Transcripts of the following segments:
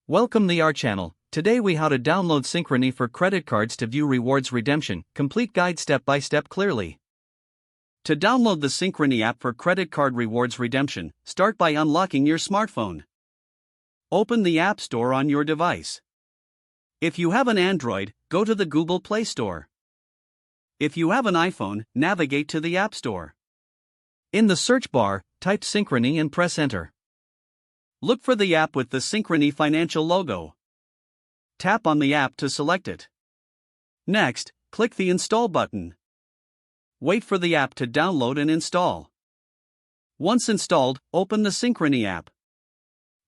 Welcome to our channel. Today we how to download Synchrony for credit cards to view rewards redemption. Complete guide step by step clearly. To download the Synchrony app for credit card rewards redemption, start by unlocking your smartphone. Open the App Store on your device. If you have an Android, go to the Google Play Store. If you have an iPhone, navigate to the App Store. In the search bar, type Synchrony and press Enter. Look for the app with the Synchrony financial logo. Tap on the app to select it. Next, click the Install button. Wait for the app to download and install. Once installed, open the Synchrony app.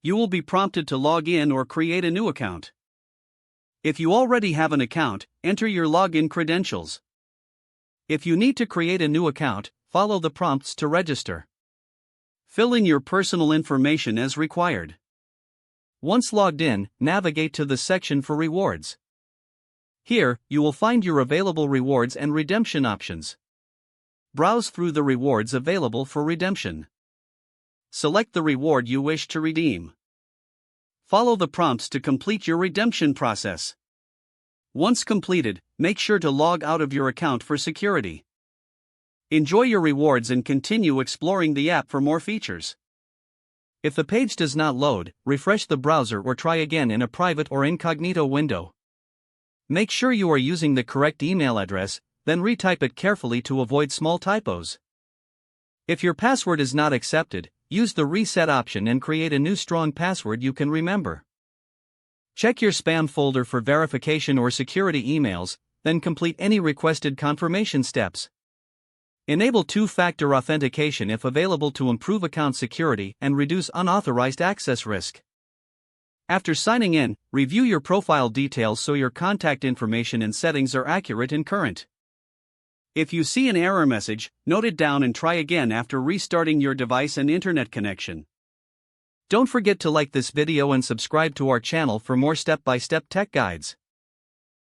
You will be prompted to log in or create a new account. If you already have an account, enter your login credentials. If you need to create a new account, follow the prompts to register. Fill in your personal information as required. Once logged in, navigate to the section for rewards. Here, you will find your available rewards and redemption options. Browse through the rewards available for redemption. Select the reward you wish to redeem. Follow the prompts to complete your redemption process. Once completed, make sure to log out of your account for security. Enjoy your rewards and continue exploring the app for more features. If the page does not load, refresh the browser or try again in a private or incognito window. Make sure you are using the correct email address, then retype it carefully to avoid small typos. If your password is not accepted, use the reset option and create a new strong password you can remember. Check your spam folder for verification or security emails, then complete any requested confirmation steps. Enable two-factor authentication if available to improve account security and reduce unauthorized access risk. After signing in, review your profile details so your contact information and settings are accurate and current. If you see an error message, note it down and try again after restarting your device and internet connection. Don't forget to like this video and subscribe to our channel for more step-by-step tech guides.